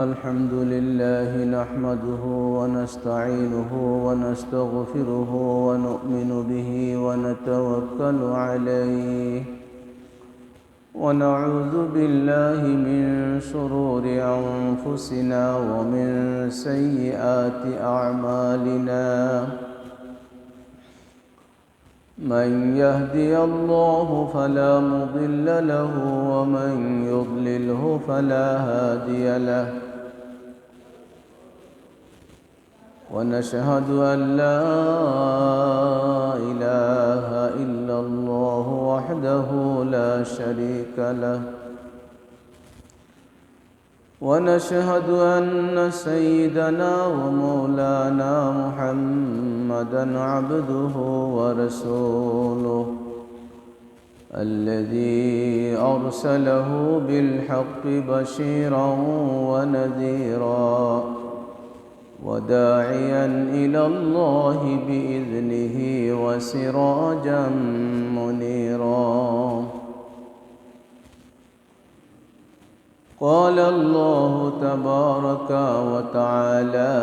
الحمد لله نحمده ونستعينه ونستغفره ونؤمن به ونتوكل عليه ونعوذ بالله من شرور أنفسنا ومن سيئات أعمالنا من يهدي الله فلا مضل له ومن يضلله فلا هادي له ونشهد أن لا إله إلا الله وحده لا شريك له ونشهد أن سيدنا ومولانا محمدًا عبده ورسوله الذي أرسله بالحق بشيرًا ونذيرًا وداعيًا إلى الله بإذنه وسراجًا منيرًا. قال الله تبارك وتعالى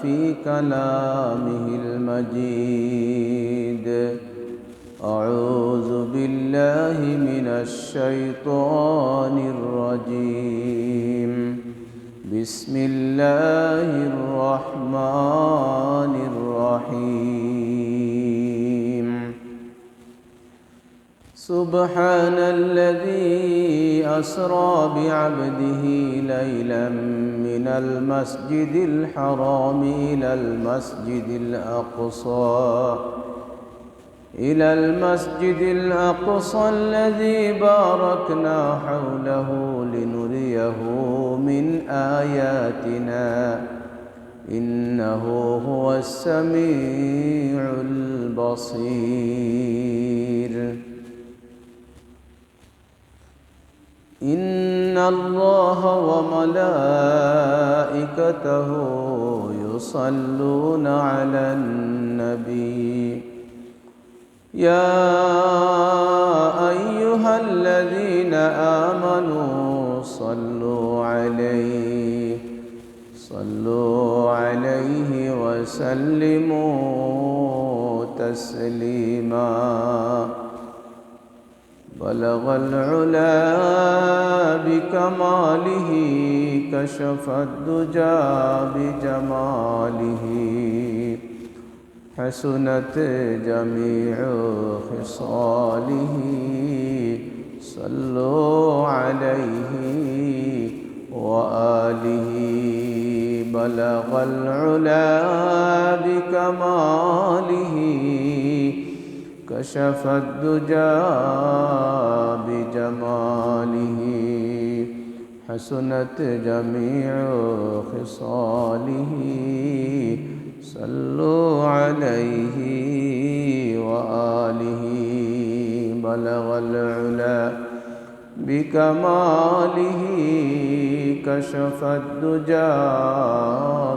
في كلامه المجيد: أعوذ بالله من الشيطان الرجيم. بسم الله الرحمن الرحيم. سبحان الذي أسرى بعبده ليلا من المسجد الحرام إلى المسجد الأقصى الذي باركنا حوله لنريه من آياتنا إنه هو السميع البصير. إن الله وملائكته يصلون على النبي يا أيها الذين آمنوا صلوا عليه وسلموا تسليما. بلغ العلا بكماله كشف الدجى بجماله حسنت جميع خصاله صلوا عليه وآله. بلغ العلا بكماله كشف الدجى بجماله حسنت جميع خصاله صلوا عليه وآله. بلغ العلا بكماله كشف الدجى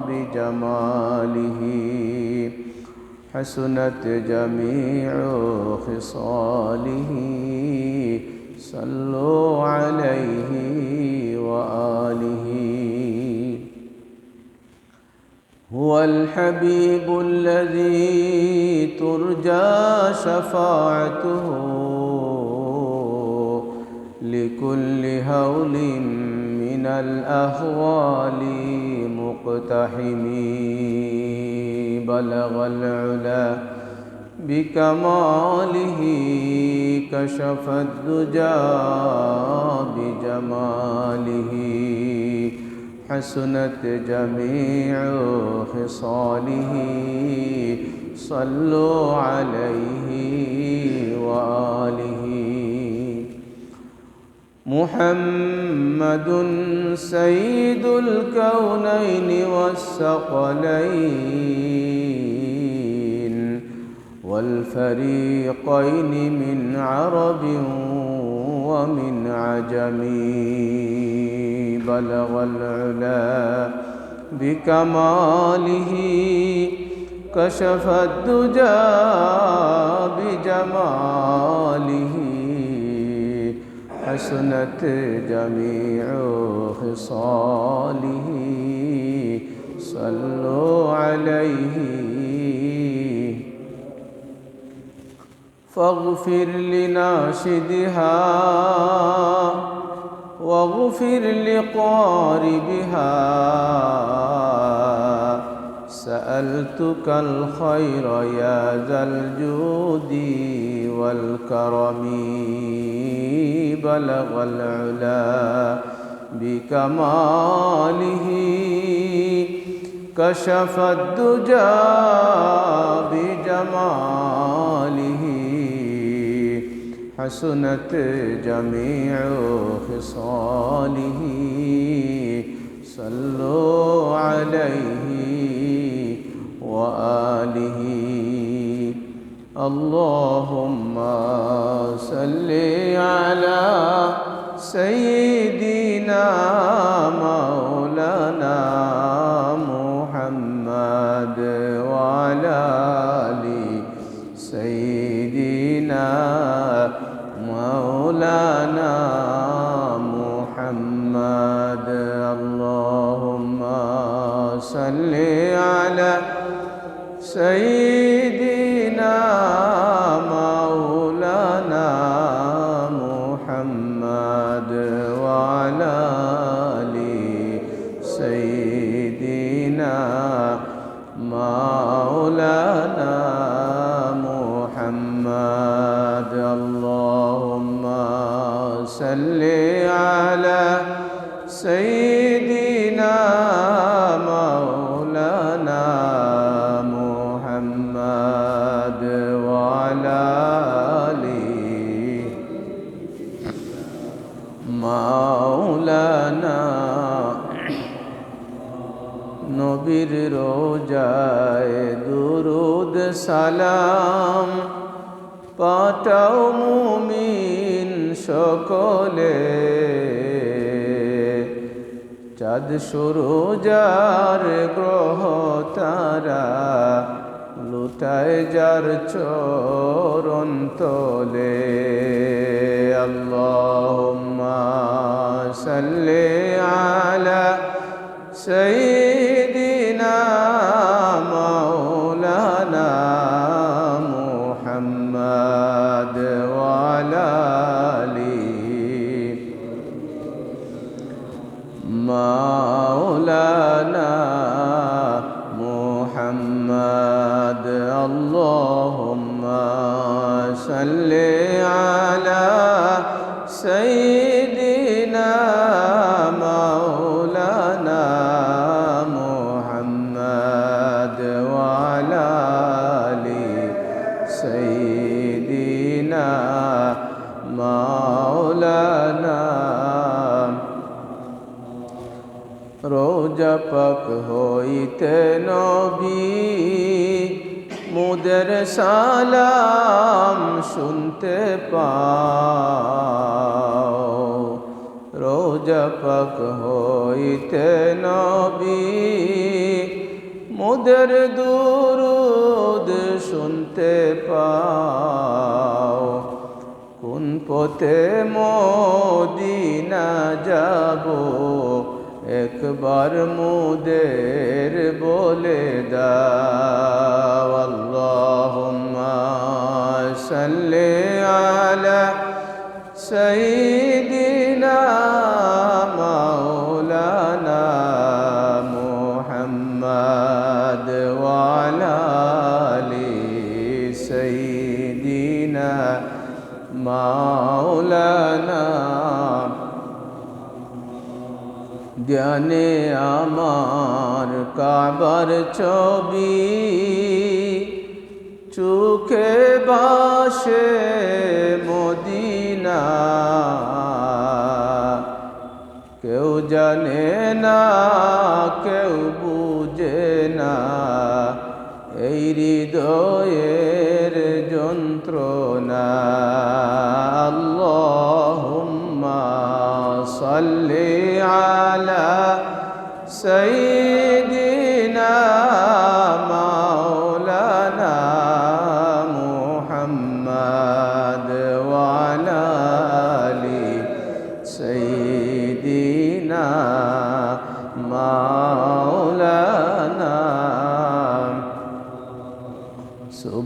بجماله حسنت جميع خصاله صلوا عليه وآله. هو الحبيب الذي ترجى شفاعته لكل هول من الأهوال مقتحم. بلغ العلا بكماله كشف الدجى بجماله حسنت جميع خصاله صلوا عليه وآله. محمد سيد الكونين والثقلين والفريقين من عرب ومن عجم. بلغ العلا بكماله كشف الدجى بجماله حسنت جميع خصاله صلوا عليه فاغفر لناشدها واغفر لقاربها سألتك الخير يا ذا الجود والكرم بلغ العلا بكماله كشف الدجى بجماله حسنت جميع خصاله صلوا عليه وآله اللهم صل على سيدنا مولانا محمد وعلى آل سيدنا مولانا محمد اللهم صل على سيدنا مولانا محمد وعلى آل سيدنا مولانا محمد اللهم صل على سيدنا مولانا محمد وعلى آل مولانا নবীর রোজায় দুরুদ সালাম পাঠাও মুমিন সকলে চাঁদ সুরুজার গ্রহ তারা লুটায় যার চরণ তলে আল্লাহুম্মা সাল্লি আলা সাইয়্যিদিনা মাওলানা মুহাম্মদ ওয়া আলা আলি মাওলানা মুহাম্মদ আল্লাহুম্মা সাল্লি আলা সাইয়্যিদিনা মাওলানা মুহাম্মদ ওয়া আলা আলি সাইয়্যিদিনা মাওলানা রোজা পাক হইতে নবী মুদের সালাম শুনতে পাও রোজা পাক হইতে নবী মুদের দুরুদ শুনতে পাও কোন পথে মদিনা যাব একবার মুদের বলে দাও আল্লাহুম্মা সাল্লি আলা সাইয়্যিদিনা মাওলানা মুহাম্মদ ওয়া আলা আলি সাইয়্যিদিনা মাওলানা ধ্যানে আমার কাবার ছবি চোখে ভাসে মদিনা কেউ জানে না কেউ বুঝে না এই হৃদয়ের যন্ত্রণা আল্লাহুম্মা সাল্লি আলা সাইয়্যিদিনা মাওলানা মুহাম্মদ ওয়া আলা আলি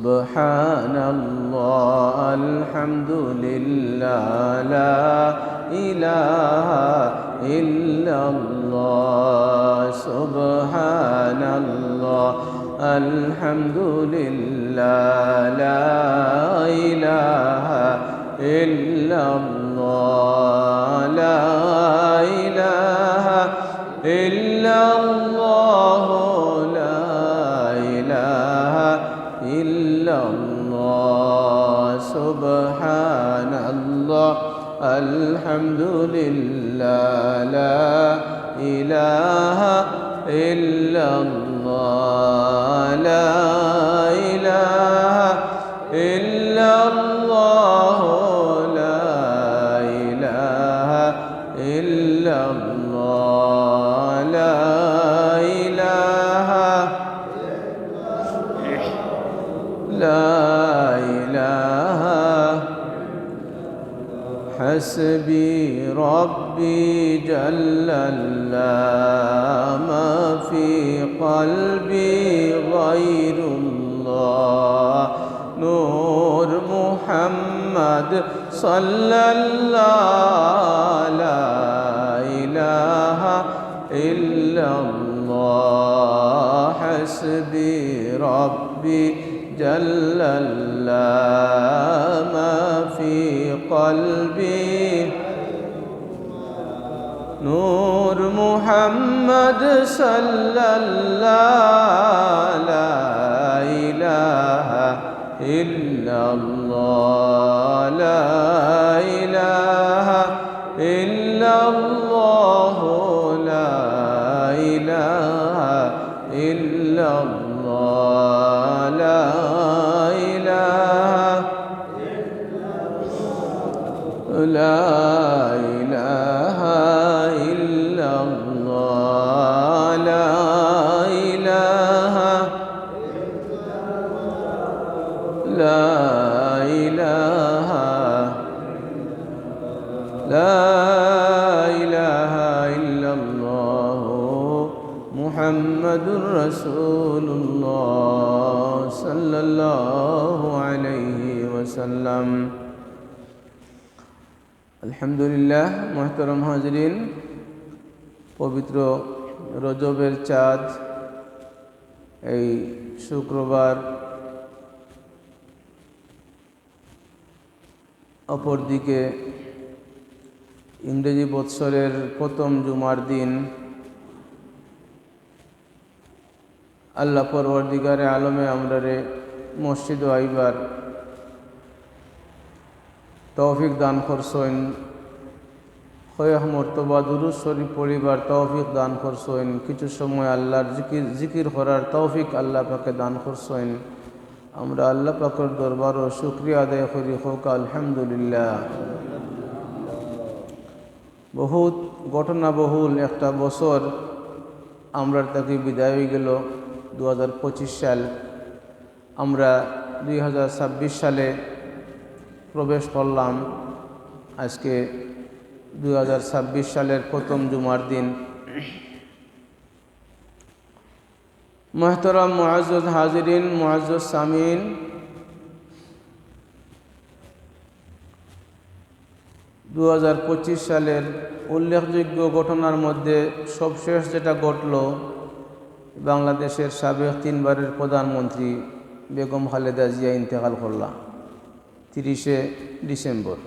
সুবহানাল্লাহ আলহামদুলিল্লাহ লা ইলাহা ইল্লাল্লাহ সুবহানাল্লাহ আলহামদুলিল্লাহ লা ইলাহা ইল্লাল্লাহ লা ইলাহা ইল্লাল্লাহ লা ইলাহা ইল্লাল্লাহ সুবহানাল্লাহ আলহামদুলিল্লাহ লা ইলাহা ইল্লাল্লাহ লা ইলাহা ইল্লাল্লাহ লা ইলাহা ইল্লাল্লাহ লা ইলাহা লা ইলাহা حسبي ربي جل الله ما في قلبي غير الله نور محمد صلى الله لا إله إلا الله حسبي ربي جل الله ما في قلبي نور محمد صلى الله لا إله إلا الله لا إله إلا الله لا إله إلا الله لا إله لا إله إلا الله لا إله لا إله لا إله إلا الله محمد رسول الله صلى الله عليه وسلم আলহামদুলিল্লাহ মুহতারাম হাজরিন, পবিত্র রজবের চাঁদ এই শুক্রবার, অপরদিকে ইংরেজি বৎসরের প্রথম জুমার দিন আল্লাহ পরওয়ারদিগারে আলমে আমরারে মসজিদ আইবার তৌফিক দান করছেন, খয়াহ মর্তবা দুরূদ শরীফ পড়িবার তৌফিক দান করছেন, কিছু সময় আল্লাহর জিকির করার তৌফিক আল্লাহ পাকে দান করছেন। আমরা আল্লাহ পাকের দরবার ও শুকরিয়া আদায় করি, হোক আলহামদুলিল্লাহ। বহুত ঘটনাবহুল একটা বছর আমরা তাকে বিদায় হয়ে গেল 2025 সাল। আমরা 2026 সালে প্রবেশ করলাম। আজকে 2026 সালের প্রথম জুমার দিন। মুহতারাম মুআজ্জাজ হাজিরিন, মুআজ্জাজ সামিন, 2025 সালের উল্লেখযোগ্য ঘটনার মধ্যে সবশেষ যেটা ঘটল, বাংলাদেশের সাবেক 3 বারের প্রধানমন্ত্রী বেগম খালেদা জিয়া ইন্তেকাল করলেন 30শে ডিসেম্বর।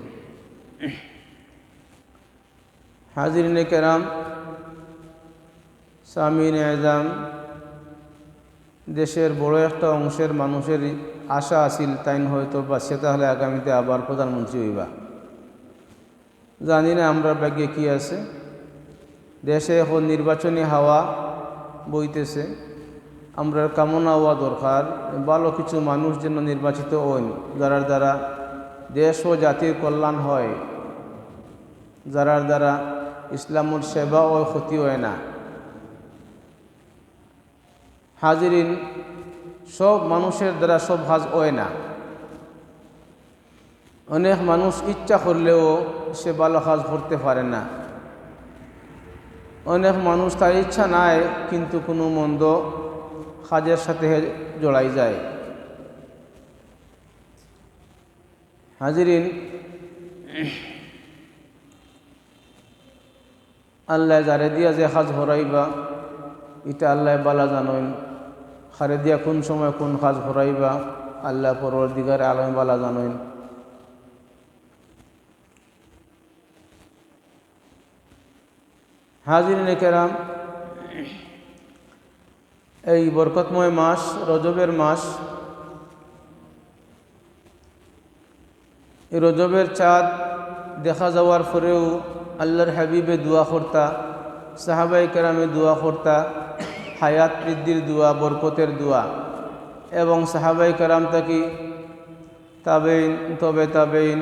হাজিরিনে কেরাম, সামিন এজাম, দেশের বড় একটা অংশের মানুষের আশা আছিল তাই হয়তো বাঁচে তাহলে আগামীতে আবার প্রধানমন্ত্রী হইবা। জানি না আমরা ভাগ্যে কি আছে। দেশে এখন নির্বাচনী হাওয়া বইতেছে। আমরা কামনা হওয়া দরকার ভালো কিছু মানুষ যেন নির্বাচিত হন, যার দ্বারা দেশ ও জাতির কল্যাণ হয়, যার দ্বারা ইসলামের সেবা ও ক্ষতি হয় না। হাজিরিন, সব মানুষের দ্বারা সব কাজ হয় না। অনেক মানুষ ইচ্ছা করলেও সে ভালো কাজ করতে পারে না। অনেক মানুষ তার ইচ্ছা নাই কিন্তু কোনো মন্দ কাজের সাথে জড়াই যায়। হাজিরিন, আল্লাহ যারে দিয়া যে কাজ হরাইবা এটা আল্লাহ বালা জানেন। খারে দিয়া কোন সময় কোন কাজ হরাইবা আল্লাহ পরওয়ারদিগার আলম বালা জানেন। হাজিরিন কেরাম, এই বরকতময় মাস রজবের মাস, এই রজবের চাঁদ দেখা যাওয়ার পরেও আল্লাহর হাবিবে দোয়া করতা, সাহাবায়ে কেরামে দোয়া করতা, হায়াত বৃদ্ধির দোয়া, বরকতের দোয়া, এবং সাহাবায়ে কেরাম থাকি তাবেইন তবে তাবেইন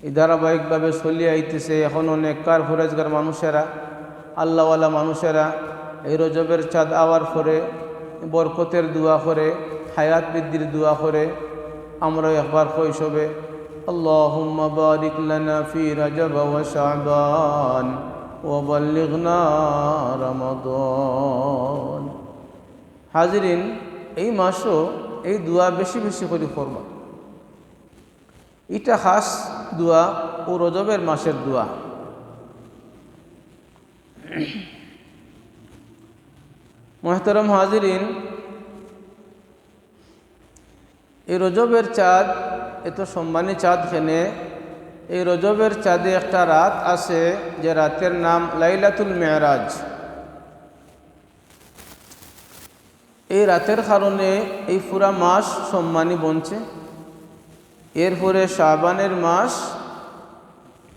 এই ধারাবাহিকভাবে চলিয়ে আইতেছে। এখন অনেক কার ফরেজগার মানুষেরা, আল্লাহওয়ালা মানুষেরা এই রজবের চাঁদ আওয়ার পরে বরকতের দোয়া করে, হায়াত বৃদ্ধির দোয়া করে। আমরা একবার শৈশবে আল্লাহুম্মা বারিক লানা ফি রজব ওয়া শাবান ওয়া বাল্লিগনা রমাদান। হাজিরিন, এই মাসও এই দোয়া বেশি বেশি করে করবা। এটা খাস দোয়া ও রজবের মাসের দোয়া। মুহতারাম হাজিরিন, এই রজবের চাঁদ এত সম্মানী চাঁদ খেনে, এই রজবের চাঁদে একটা রাত আছে যে রাতের নাম লাইলাতুল মেরাজ। এই রাতের কারণে এই পুরা মাস সম্মানী বনছে। এরপরে শাবানের মাস,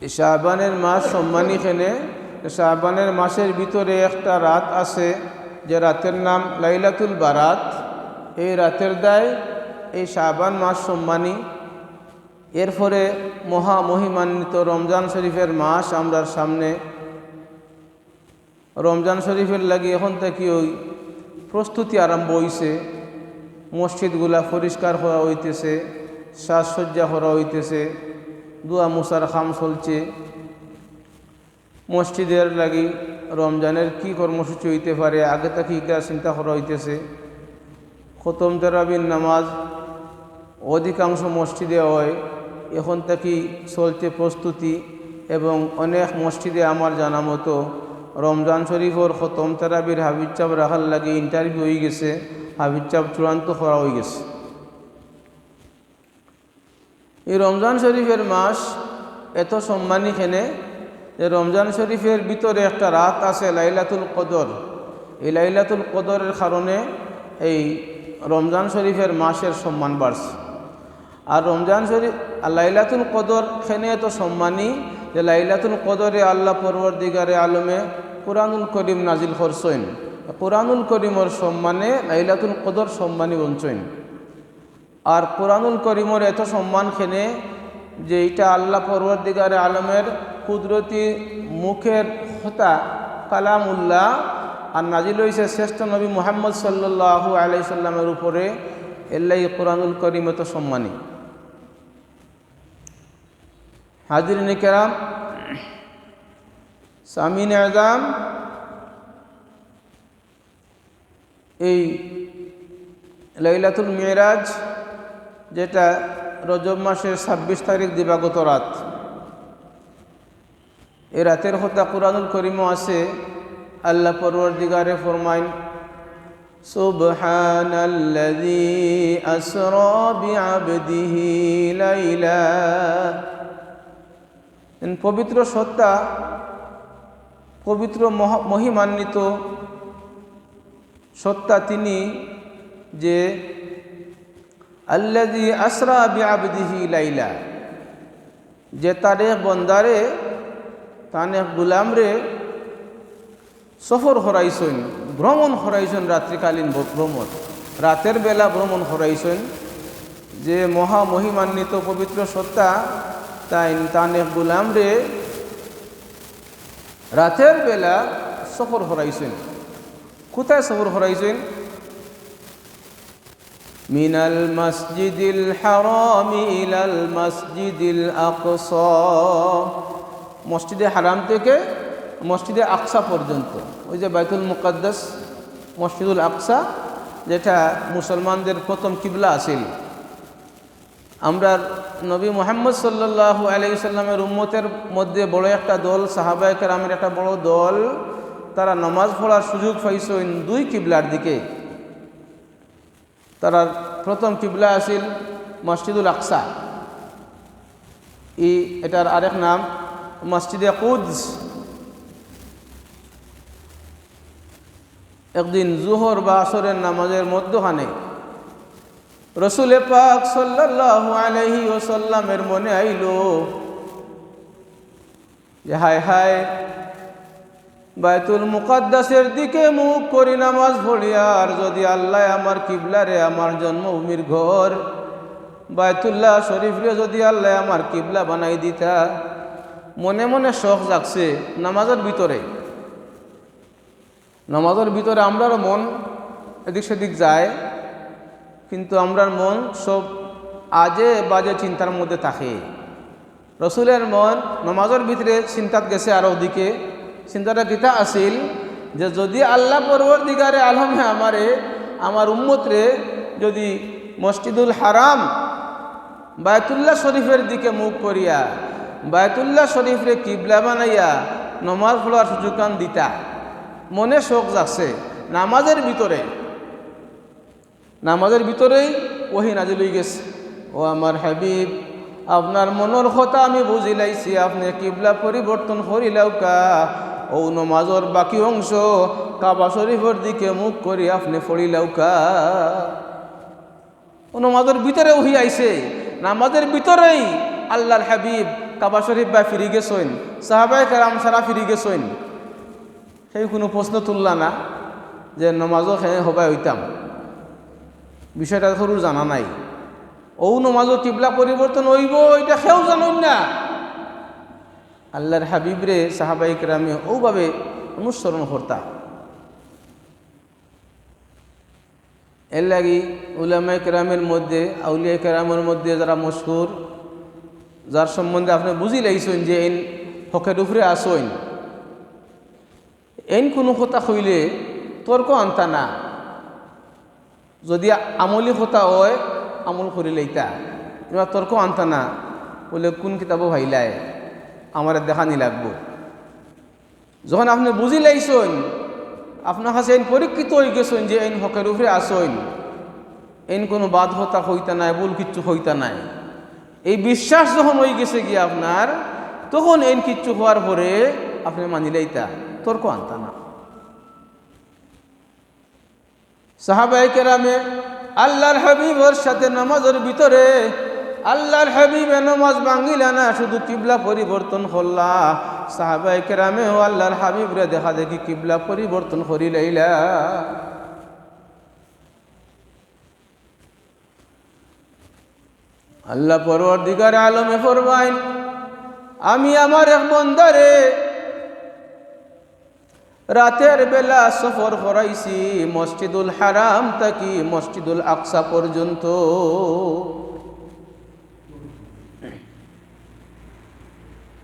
এই শাবানের মাস সম্মানী খেনে, শাবানের মাসের ভিতরে একটা রাত আছে যে রাতের নাম লাইলাতুল বারাত। এই রাতের দায় এই শাবান মাস সম্মানী। এরপরে মহিমান্বিত রমজান শরীফের মাস আমরার সামনে। রমজান শরীফের লাগি এখন থেকে ওই প্রস্তুতি আরম্ভ হইছে। মসজিদগুলা পরিষ্কার করা হইতেছে, সাজসজ্জা করা হইতেছে, দোয়া মুসার খাম চলছে। মসজিদের লাগি রমজানের কি কর্মসূচি হইতে পারে আগে থেকে চিন্তা করা হইতেছে। খতম তারাবির নামাজ অধিকাংশ মসজিদে হয়, এখন থেকে চলছে প্রস্তুতি। এবং অনেক মসজিদে আমার জানা মতো রমজান শরীফর খতম তারাবির হাফিজ সাহেব রাখার লাগে ইন্টারভিউ হয়ে গেছে, হাফিজ সাহেব চূড়ান্ত করা হয়ে গেছে। এই রমজান শরীফের মাস এত সম্মানী খেনে যে রমজান শরীফের ভিতরে একটা রাত আছে লাইলাতুল কদর। এই লাইলাতুল কদরের কারণে এই রমজান শরীফের মাসের সম্মান বাড়ছে। আর রমজান শরীফ লাইলাতুল কদর খেনে এত সম্মানী যে লাইলাতুল কদরে আল্লাহ পরওয়ারদিগারে আলমে কুরআনুল করিম নাজিল করছেন। কুরআনুল করিমের সম্মানে লাইলাতুল কদর সম্মানী বঞ্চন। আর কুরআনুল করিমের এত সম্মান খেনে যে এটা আল্লাহ পরওয়ারদিগারে আলমের কুদরতি মুখের কথা কালামুল্লাহ, আর নাজিল হয়েছে শ্রেষ্ঠ নবী মুহাম্মদ সাল্লাল্লাহু আলাইহি সাল্লামের উপরে। এল্লাই কুরআনুল করিম এত সম্মানী। হাজিরিন কেরাম, সামিন আযাম, এই লাইলাতুল মিরাজ যেটা রজব মাসের 26 তারিখ দিবাগত রাত, এই রাতের কথা কুরআনুল করিমও আছে। আল্লাহ পরওয়ারদিগারে ফরমাইন, সুবহানাল্লাযী আসরা বিআবদিহি লাইলা। পবিত্র সত্তা, পবিত্র মহিমান্বিত সত্তা তিনি যে আল্লাযী আসরা বিআবদিহি লাইলা, যে তার এক বন্দারে, তার এক গুলামরে সফর হরাইছেন, ভ্রমণ হরাইছেন, রাত্রিকালীন ভ্রমণ, রাতের বেলা ভ্রমণ হরাইছেন। যে মহিমান্বিত পবিত্র সত্তা তাই তার এক গুলামরে রাতের বেলা সফর হরাইছেন। কোথায় সফর হরাইছেন? মিনাল মসজিদিল হারামি ইলাল মসজিদিল আকসা, মসজিদে হারাম থেকে মসজিদে আকসা পর্যন্ত। ওই যে বাইতুল মুকাদ্দাস মসজিদুল আকসা, যেটা মুসলমানদের প্রথম কিবলা আছিল, আমরা নবী মুহাম্মদ সাল্লাল্লাহু আলাইহি সাল্লামের উম্মতের মধ্যে বড় একটা দল, সাহাবায়ে কেরামের একটা বড় দল, তারা নামাজ পড়ার সুযোগ পাইছেন দুই কিবলার দিকে। তারা প্রথম কিবলা আছিল মসজিদুল আকসা, এটার আরেক নাম মসজিদে কুদস। একদিন জোহর বা আসরের নামাজের মধ্যখানে রসুল পাক সাল্লাল্লাহু আলাইহি ওয়াসাল্লামের মনে আইল যে হায় হায়, বাইতুল মুকাদ্দাসের দিকে মুখ করি নামাজ পড়ি, আর যদি আল্লাহ আমার কিবলারে, আমার জন্মভূমির ঘর বাইতুল্লাহ শরীফরে যদি আল্লাহ আমার কিবলা বানাই দিতা। মনে মনে শখ জাগছে নামাজের ভিতরে। নামাজের ভিতরে আমরার মন এদিক সেদিক যায়, কিন্তু আমরার মন সব আজে বাজে চিন্তার মধ্যে থাকে। রসুলের মন নামাজের ভিতরে চিন্তাত গেছে, আর ওদিকে চিন্তাটা কিতা আছিল যে যদি আল্লাহ পরওয়ারদিগারে আলমে আমারে, আমার উম্মতরে যদি মসজিদুল হারাম বায়তুল্লাহ শরীফের দিকে মুখ করিয়া বায়তুল্লাহ শরীফরে কিবলা বানাইয়া নমাজ পড়ার সুযোগ দিতা। মনে শোক যাচ্ছে। নামাজের ভিতরেই ওহী নাজিল হয়ে গেছে, ও আমার হাবিব, আপনার মনের কথা আমি বুঝিলাইছি, আপনি কিবলা পরিবর্তন করিলাও কা। ও নমাজের বাকি অংশ কাবা শরীফের দিকে মুখ করি আপনি পড়িলাও কা। ও নমাজের ভিতরে ওহী আইছে, নামাজের ভিতরেই আল্লাহর হাবিব কাবা শরীফ বা ফিরে গেছেন, সাহাবায়ে কেরাম সারা ফিরে গেছেন। সেই কোনো প্রশ্ন তুললা না যে নমাজও খেয়ে হবাই হইতাম, বিষয়টা সরুর জানা নাই। ও নমাজও কিবলা পরিবর্তন হইব এটা সেও জানেন না। আল্লাহর হাবিবরে সাহাবায়ে কেরামে ওভাবে অনুসরণ করতা। এর লাগি উলামায়ে কেরামের মধ্যে, আউলিয়া কেরামের মধ্যে যারা মশহুর, যার সম্বন্ধে আপনি বুঝি লাইছেন যে এন হকের উপরে আসইন, এন কোনো কথা কইলে তর্ক আনতা না। যদি আমলি কথা হয় আমল করি লইতা, এবার তর্ক আনতা না। বলে কোন কিতাবও ভাইলায় আমার দেখানি লাগবো। যখন আপনি বুঝি লাইছেন, আপনার কাছে এন পরীক্ষিত হয়ে গেছেন যে এন হকের উপরে আসইন, এন কোনো বাদ হতা হইতা নাই, ভুল কিচ্ছু হইতা নাই, এই বিশ্বাস যখন হয়ে গেছে গিয়ে আপনার, তখন এন কিচ্ছু হওয়ার পরে আপনি মানি লাইতা, তর্ক আনতা না। সাহাবায়ে কেরামে আল্লাহর হাবিবের সাথে নামাজের ভিতরে আল্লাহর হাবিবে নামাজ ভাঙিলা না, শুধু কিবলা পরিবর্তন করলা। সাহাবায়ে কেরামেও আল্লাহর হাবিবরে দেখা দেখি কিবলা পরিবর্তন করি লাইলা। আল্লাহ পরওয়ারদিগার আলমে ফরমাইন, আমি আমার এক বান্দারে রাতের বেলা সফর করাইছি মসজিদুল হারাম থেকে মসজিদুল আকসা পর্যন্ত।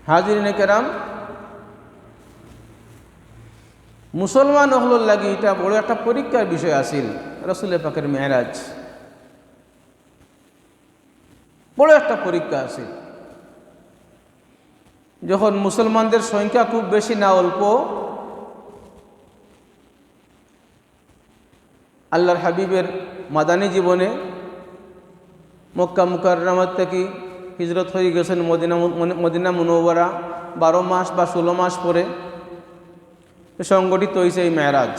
হাজিরিনে কেরাম, মুসলমান হলোর লাগি এটা বড় একটা পরীক্ষার বিষয় আছিল। রাসূল পাকের মেরাজ বড় একটা পরীক্ষা আছে। যখন মুসলমানদের সংখ্যা খুব বেশি না অল্প, আল্লাহর হাবিবের মাদানী জীবনে মক্কা মুকাররমা থেকে হিজরত হয়ে গেছেন মদিনা মুনওয়ারা। 12 মাস বা 16 মাস পরে সংগঠিত হয়েছে এই মেরাজ।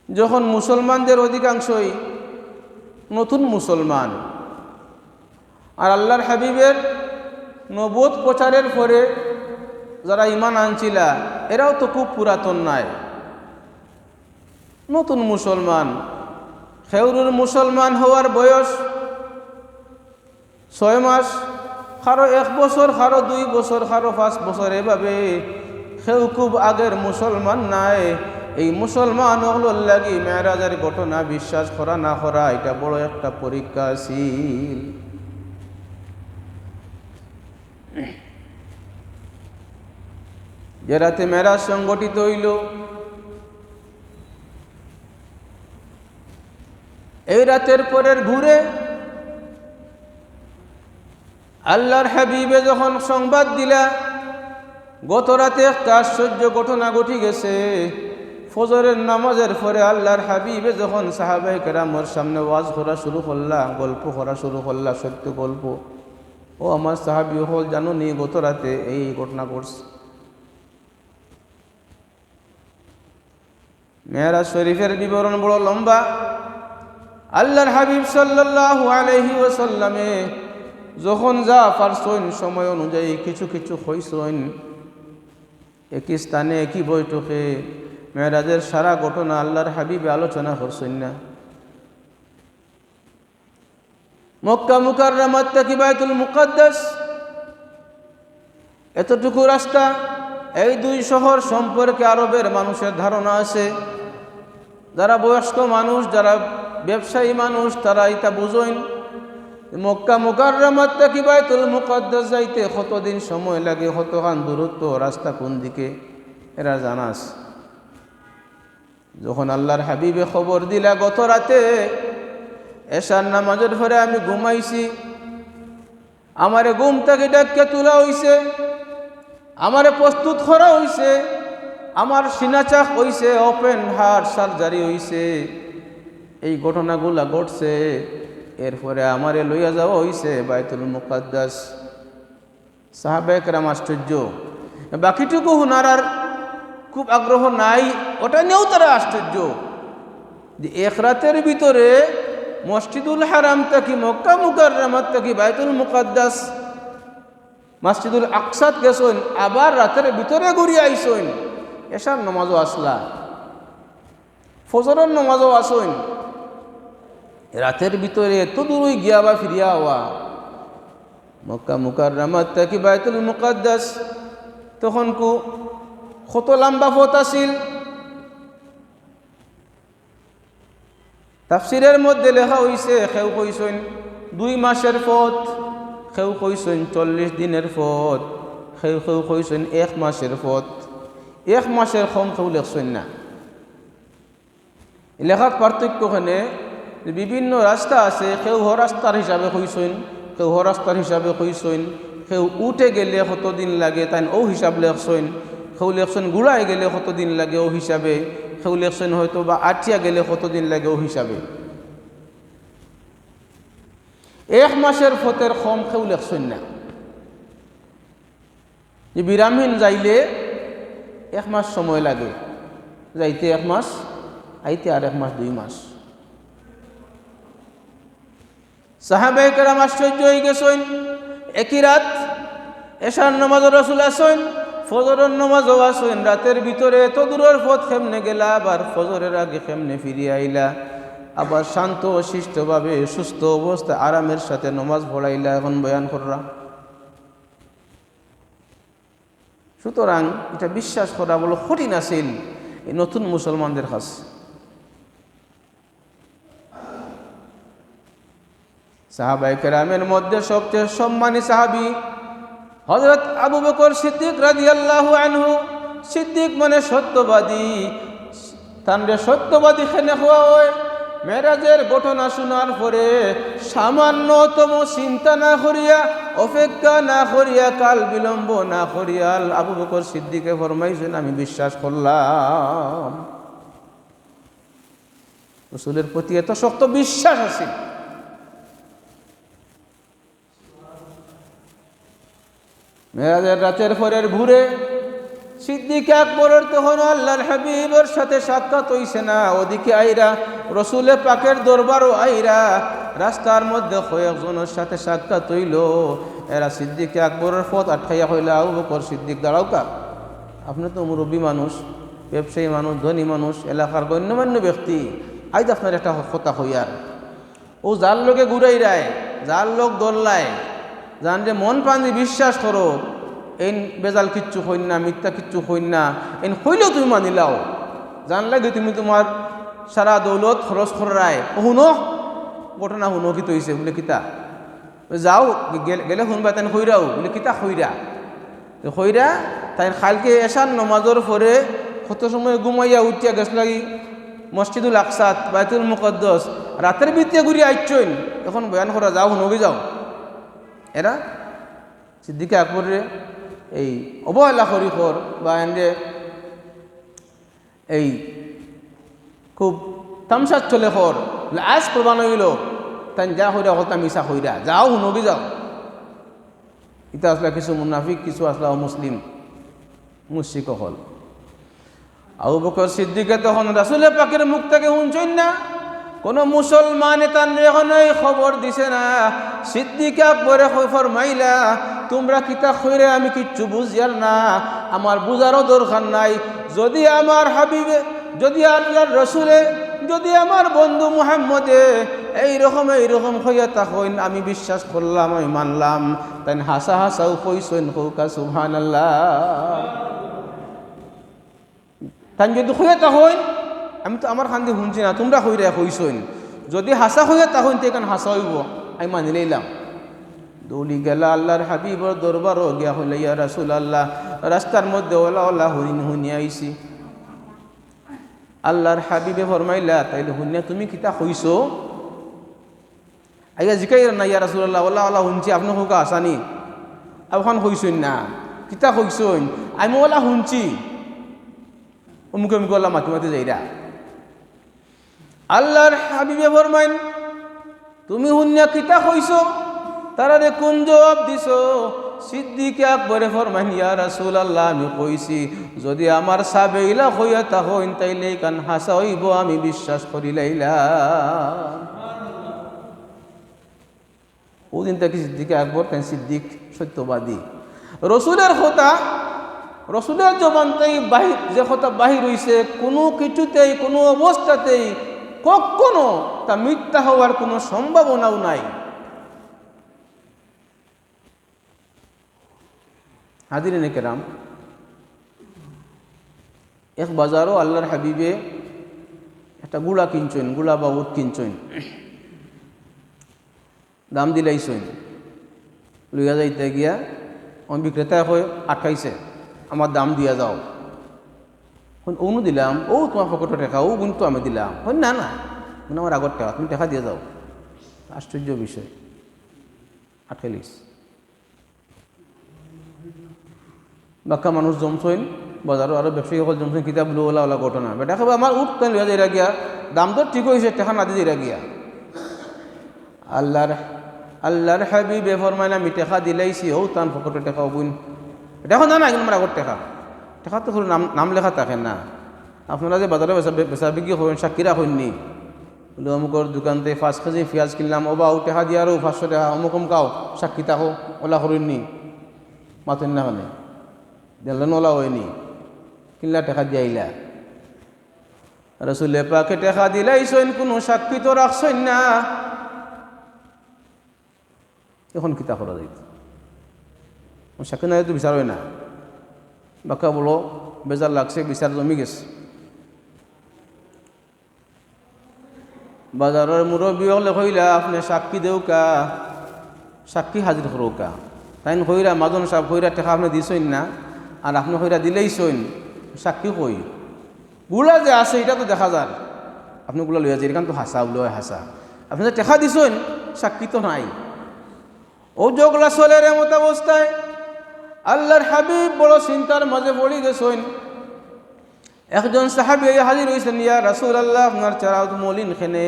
যখন মুসলমানদের অধিকাংশই নতুন মুসলমান, আর আল্লাহর হাবিবের নবুয়ত প্রচারের পরে যারা ঈমান আনছিলা এরাও তো খুব পুরাতন নাই, নতুন মুসলমান। খেউরুর মুসলমান হওয়ার বয়স 6 মাস, কারো 1 বছর, কারো 2 বছর, কারো 5 বছর, এভাবে কেউ খুব আগের মুসলমান নাই। এই মুসলমান হলোর লাগি মেরাজের ঘটনা বিশ্বাস করা না করা এটা বড় একটা পরীক্ষা ছিল। যে রাতে মেরাজ সংগঠিত হইল, এই রাতের পরের ঘুরে আল্লাহর হাবিবে যখন সংবাদ দিলা গত রাতে একটা আশ্চর্য ঘটনা ঘটে গেছে। ফজরের নামাজের পরে আল্লাহর হাবিবে যখন সাহাবায়ে কেরামের সামনে ওয়াজ করা শুরু করলা, গল্প করা শুরু করলা, সত্য গল্প, ও আমার সাহাবী হল জানো নি গত রাতে এই ঘটনা ঘটছে। মেরাজ শরীফের বিবরণ বড় লম্বা। আল্লাহর হাবিব সাল্লাল্লাহু আলাইহি ওয়াসাল্লামে যখন যা পারছেন সময় অনুযায়ী কিছু কিছু হইছেন, একই স্থানে একই বৈঠকে মেরাজের সারা ঘটনা আল্লাহর হাবিবে আলোচনা করছেন না। মক্কা মুকাররমা থেকে বাইতুল মুকাদ্দাস এতটুকু রাস্তা, এই দুই শহর সম্পর্কে আরবের মানুষের ধারণা আছে। যারা বয়স্ক মানুষ, যারা ব্যবসায়ী মানুষ, তারা এটা বুঝেন মক্কা মুকাররমা থেকে বাইতুল মুকাদ্দাস যাইতে কতদিন সময় লাগে, কতখান দূরত্ব, রাস্তা কোন দিকে, এরা জানাস। যখন আল্লাহর হাবিবে খবর দিলা গত রাতে এশার নামাজের পরে আমি ঘুমাইছি, আমারে ঘুম থেকে ডাক্কে তোলা হইছে, আমারে প্রস্তুত করা হইছে, আমার সিনাচাক হইছে, ওপেন হার্ট সার্জারি হইছে, এই ঘটনাগুলা ঘটছে। এরপরে আমারে লইয়া যাওয়া হইছে বাইতুল মুকাদ্দাস। সাহাবায়ে কেরাম আশ্চর্য, বাকিটুকু হুনার আর খুব আগ্রহ নাই, ওটা নিয়েও তারা আশ্চর্য যে এক রাতের ভিতরে মসজিদুল হারাম থেকে মক্কা মুকাররমা থেকে বাইতুল মুকাদ্দাস মসজিদুল আকসাত গেছেন, আবার রাতের ভিতরে ঘুরিয়ে আইসেন, এশার নামাজও আসলা, ফজরের নামাজও আসেন, রাতের ভিতরে এত দূরই গিয়া বা ফিরিয়া হওয়া মক্কা মুকাররমা থেকে বাইতুল মুকাদ্দাস। তখন কত লম্বা পথ আছিল। তাফসিরের মধ্যে লেখা হইছে, কেউ কইছেন 2 মাসের পথ, কেউ কইছেন 40 দিনের পথ, কেউ কইছেন 1 মাসের পথ। 1 মাসের কম কেউ লেখছেন না। লেখার পার্থক্য ওখানে বিভিন্ন রাস্তা আছে, কেউ রাস্তার হিসাবে কইছেন, কেউ রাস্তার হিসাবে কইছেন, কেউ উঠে গেলে কতদিন লাগে তাই ও হিসাব লেখছেন, কেউ লেখছেন গুড়ায় গেলে কতদিন লাগে ও হিসাবে, কেউ লেখছেন হয়তো বা আটিয়া গেলে কতদিন লাগে ও হিসাবে। 1 মাসের পথের কম কেউ লেখছেন না। যে বিরামহীন যাইলে 1 মাস সময় লাগে, যাইতে 1 মাস, আইতে আর 1 মাস 2 মাস। সাহাবায়ে কেরাম আশ্চর্য হয়ে গেছেন। একই রাত এশার নামাজ রাসূল আসেন, ফজরের নামাজও আসেন, রাতের ভিতরে এত দূরের পথ কেমনে গেলা, আবার ফজরের আগে কেমনে ফিরিয়ে আইলা, আবার শান্ত শিষ্টভাবে সুস্থ অবস্থায় আরামের সাথে নামাজ পড়াইলা, এখন বয়ান কররা। সুতরাং এটা বিশ্বাস করা বলো কঠিন আছিল এই নতুন মুসলমানদের কাছে। সাহাবায়ে কেরামের মধ্যে সবচেয়ে সম্মানী সাহাবী হযরত আবু বকর সিদ্দিক রাদিয়াল্লাহু আনহু। সিদ্দিক মানে সত্যবাদী, তানরে সত্যবাদী খেনে হওয়া হয়। মেরাজের ঘটনা শোনার পরে সামান্যতম চিন্তা না করিয়া, অপেক্ষা না করিয়া, কাল বিলম্ব না করিয়া আবু বকর সিদ্দিকে ফরমাইছেন, আমি বিশ্বাস করলাম। রাসূলের প্রতি এত শক্ত বিশ্বাস আছে। মেরাজের রাতের পরের ভোরে সিদ্দিক আকবরের তখন আল্লাহর হাবিবের সাথে সাক্ষাৎ হইছে না। ওদিকে আইরা রসুলে পাকের দরবারও আইরা রাস্তার মধ্যে কয়েকজনের সাথে সাক্ষাৎ হইল। এরা সিদ্দিক আকবরের পথ আটকাইয়া হইল, আবু বকর সিদ্দিক দাঁড়াও কা, আপনি তো মুরব্বী মানুষ, ব্যবসায়ী মানুষ, ধনী মানুষ, এলাকার গণ্যমান্য ব্যক্তি, আজ আপনার একটা কথা হইয়ার। ও যার লোকে ঘুরাই রায়, যার লোক দোল্লায়, জান যে মন প্রাণী বিশ্বাস করো, এই বেজাল কিচ্ছু হইন না, মিথ্যা কিচ্ছু হইন না, এই হইলেও তুমি মানিলাও, জান লাগে তুমি তোমার সারা দৌলত খরচ করায়। শুনো ঘটনা, শুনো কি তৈছে বলে কিতা যাও গেলে শুনবা, তাই হইরাও বলে কিতা হইরা হইরা তাই খালকে এসান নমাজর পরে কত সময় ঘুমাইয়া উঠিয়া গেছ লাগি মসজিদুল আকসাত বাইতুল মুকাদ্দাস, রাতের ভিতরে ঘুরিয়ে আইছেন, এখন বয়ান করা যাও, শুনবি যাও। এরা সিদ্দিকে আকবরে এই অবহেলা করি কর বা এনে এই খুব তামসাত চলে কর আজ প্রমাণ হইল তাই যা হইরা হতা মিশা হইরা যাও নবী যাও। এটা আসলে কিছু মুনাফিক, কিছু আসলে অমুসলিম মুশরিক হল। আবু বকর সিদ্দিকে তখন রাসূলের পাকের মুখ থেকে শুনছেন না, কোন মুসলমান তার এখন খবর দিছে না। সিদ্দিক আকবরে ফরমাইলা, তোমরা কিতা কইরে আমি কিচ্ছু বুঝিয়ার না, আমার বুঝারও দরকার নাই। যদি আমার হাবিবে, যদি আল্লাহর রসুলে, যদি আমার বন্ধু মুহাম্মদে এইরকম হইয়া তখন আমি বিশ্বাস করলাম, আমি মানলাম। তাই হাসা হাসাও কইছেন কৌকা সুবহানাল্লাহ। তাই যদি হইয়া তখন আমি তো আমার খান্দি শুনছি না, তোমরা হইরা কইছেন। যদি হাসা হইয়া তখন তো এখানে হাসা হইব, আমি মানি লইলাম। দৌড়ি গেলা আল্লাহর হাবিবর দরবারও গিয়া হইলে, ইয়া রাসূলুল্লাহ, রাস্তার মধ্যে ওলা ওলা হরিণ শুনিয়া আইছি। আল্লাহর হাবিবে ফরমাইলা, তাইলে শুনিয়া তুমি কিতা কইছো? আইয়া জিকাই না, ইয়া রাসূলুল্লাহ, ওলা ওলা শুনছি, আপনি হুকা আসানি এখন কইছেন না, কিতা কইছেন? আমি ওলা শুনছি। অমুকে অমুকে ওলা মাতি মাতি যাইরা। আল্লাহর হাবিবে ফরমাইন, তুমি শুনিয়া কিতা কইছো? তারারে কোন জবাব দিছো? সিদ্দিক আকবরে ফরমাইন, ইয়া রাসূলুল্লাহ, আমি কইছি যদি আমার সাবেইলা হইয়া তাহইন তাইলে কান হাসা হইব, আমি বিশ্বাস করি লাইলাম। ওদিন থেকে সিদ্দিক আকবর তাই সিদ্দিক সত্যবাদী। রসুলের কথা, রসুলের জবানতেই বাহির যে কথা বাহির হইছে, কোনো কিছুতেই কোনো অবস্থাতেই কখনো তা মিথ্যা হওয়ার কোনো সম্ভাবনাও নাই। হাজিরিনে কেরাম, এক বাজারও আল্লাহর হাবিবে একটা গুড়া কিনছেন, গুড়া বা উট কিনছেন, দাম দিলাইছেন। লইয়া যাইতে গিয়া আমি বিক্রেতা হয়ে আটকাইছে, আমার দাম দিয়া যাও। অনু দিলাম, ও তোমার পকেটে টেকা, ও কিন্তু আমি দিলাম। না না, আমার আগর টাকা, তুমি টাকা দিয়ে যাও। আশ্চর্য বিষয়, আটকাইলিস। বাক্কা মানুষ জমছেন বাজারও, আরো ব্যবসায়ী সকল জমছেন, কিতাব লো ওলা ওলা ঘটনা। বেটা খাবে আমার উঠ তাই লইয়া যাইরা গিয়া, দাম তো ঠিক হয়েছে, টাকা না দিয়ে যাইরা গিয়া। আল্লাহর হাবিবে ফরমাইন, আমি টেকা দিলাইছি, ও তান পকেটে টেকা বুন। দেখো না না, আমার আগর টেকা, টেকা তো নাম লেখা থাকে না। আপনারা যে বাজারে বেচা বিক্রি করেন, সাক্ষীরা হননি বলে অমুকর দোকান থেকে 5 কেজি পেঁয়াজ কিনলাম, ও বা ও টেকা দিয়ে আরও 500 টাকা, অমুক কাও সাক্ষী তাকো ওলা করেননি, মাতেন না মানে দেখলেন ওলা হয়নি, কিনলা টেকা দিয়ে আইলা। রাসূলে পাকে টেকা দিলাইছেন, কোনো সাক্ষী তো রাখছেন না, এখন কিতা করা যাইত? সাক্ষী না তো বিচার হয় না। বাক্কা বলো বেজার লাগছে, বিচার জমি গেছে। বাজারের মুরব্বী হলে কইলা, আপনি সাক্ষী দেউকা, সাক্ষী হাজির করুকা। তাই কইরা মাজন সাহেব কইরা টেকা আপনি দিছেন না, আর আপনি কইরা দিলেইছেন, সাক্ষী কই গুলা যে আছে এটা তো দেখা যান, আপনি গুলা লইয়া যায়, এখান তো হাসা লয় হাসা, আপনি যে টেকা দিছেন সাক্ষী তো নাই। ও যোগলা চলের এমত অবস্থায় আল্লাহর হাবিব বড় চিন্তার মাঝে পড়ে গেছেন। একজন সাহাবী হাজির হয়েছেন, ইয়া রাসূলুল্লাহ, আপনার চেহারা তো মলিন, খেনে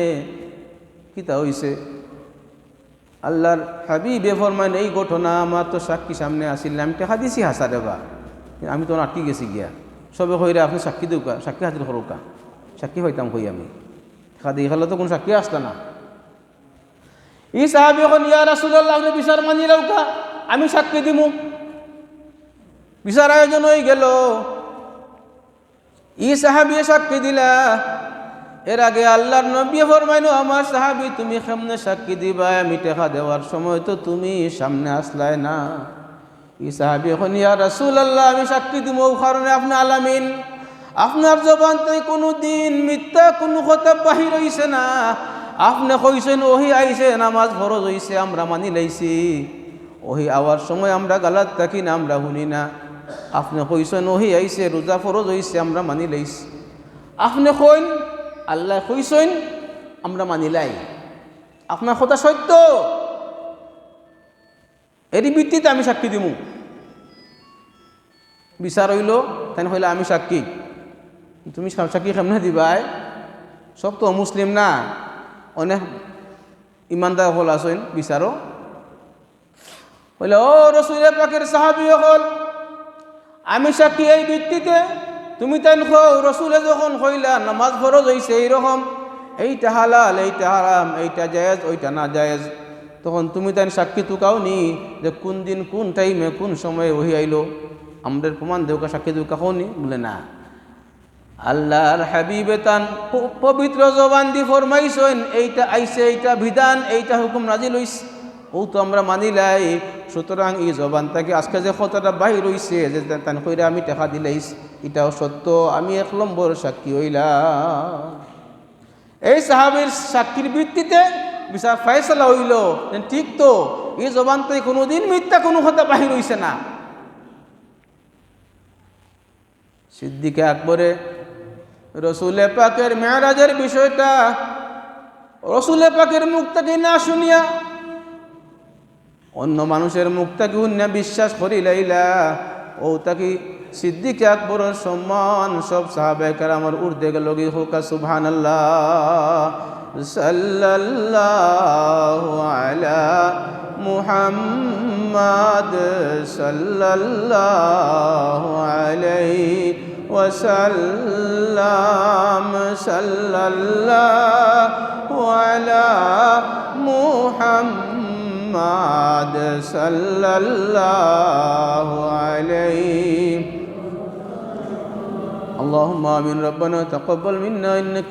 কিতা হইছে? আল্লাহর হাবিবে ফরমাইন, এই ঘটনা আমার তো সাক্ষী সামনে আসিল, আমি টেকা দিছি হাসা দেবা, আমি তো আটকে গেছি গিয়া। সবে কইরা আপনি সাক্ষী দেউকা, সাক্ষী হাজির করুকা। সাক্ষী হইতাম কই আমি, টেকা দিয়ে খেলে তো কোনো সাক্ষী আসতো না। ই সাহাবী এখন, ইয়া রাসূলুল্লাহ, আপনি বিচার মানি লওকা, আমি সাক্ষী দিমু। বিচার আয়োজন হয়ে গেল, ই সাহাবী সাক্ষী দিলা। এর আগে আল্লাহর নবী ফরমাইনো, আমার সাহাবী তুমি কেমনে সাক্ষী দিবা? আমি টেকা দেওয়ার সময় তো তুমি সামনে আসলাই না। ই সাহাবী এখন, ইয়া রাসূলুল্লাহ, আমি সাক্ষী দিব, কারণে আপনি আলামিন, আপনার জবান থেকে কোনো দিন মিথ্যা কোনো কথা বাহির হইছে না। আপনি কইছেন ওহি আইছে, নামাজ ফরজ হইছে, আমরা মানি লাইছি। ওহি আওয়ার সময় আমরা গালাত থাকি না, আমরা শুনি না। আপনি কইছেন ওহি আইছে, রোজা ফরজ হইছে, আমরা মানি লাইছি। আপনি কইন আল্লাহ কইছেন, আমরা মানি লাই, আপনার কথা সত্য। এরই ভিত্তিতে আমি সাক্ষী দিব। বিচার হইল তাই হইলে আমি সাক্ষী, তুমি সাক্ষী কেমনে দিবাই? সব তো মুসলিম না, অনেক ইমানদার হল আসেন বিচারও হইলে, ও রসুল পাকের সাহাবী হল, আমি সাক্ষী এই ভিত্তিতে, তুমি তাই রসুলে যখন হইলা নামাজ ফরজ হইছে এইরকম, এইটা হালাল এইটা হারাম, এইটা জায়েজ ওইটা না জায়েজ, তখন তুমি তাই সাক্ষী তুকাও নি যে কোন দিন কোন টাইমে কোন সময়ে ওহি আইলো, আমাদের প্রমাণ দেউকা সাক্ষী তুকা হনি? বলে না। আল্লাহর হাবিবে তান পবিত্র জবান দি ফরমাইছেন এইটা আইছে, এইটা বিধান, এইটা হুকুম নাজিল হইছে, ও তো আমরা মানিলাই। সুতরাং এই জবানটাকে আজকে যে কথাটা বাহির হইছে যে তান কইরা আমি টাকা দিলাইস, এটাও সত্য, আমি 1 নম্বর সাক্ষী হইলাম। এই সাহাবীর সাক্ষীর ভিত্তিতে বিচার ফয়সালা হইল, ঠিক তো এই জবানটাই কোনোদিন মিথ্যা কোনো কথা বাহির হইছে না। সিদ্দিকে আকবরে রসুলে পাকের মেরাজের বিষয়টা রসুলে পাকের মুখ থেকে না শুনিয়া অন্য মানুষের মুখ থেকে উন্না বিশ্বাস করিলাইলা, ও তাকে সিদ্দিকে আকবরের সম্মান সব সাহাবায়ে কেরামের ঊর্ধ্বে গেল। হোকা সুবহানাল্লাহ, সাল্লাল্লাহু আলা মুহাম্মাদ, সাল্লাল্লাহু আলাইহি ওয়াসাল্লাম, সাল্লাল্লাহু আলা মুহাম্মাদ, সাল্লাল্লাহু আলাইহি। اللهم آمين ربنا تقبل منا إنك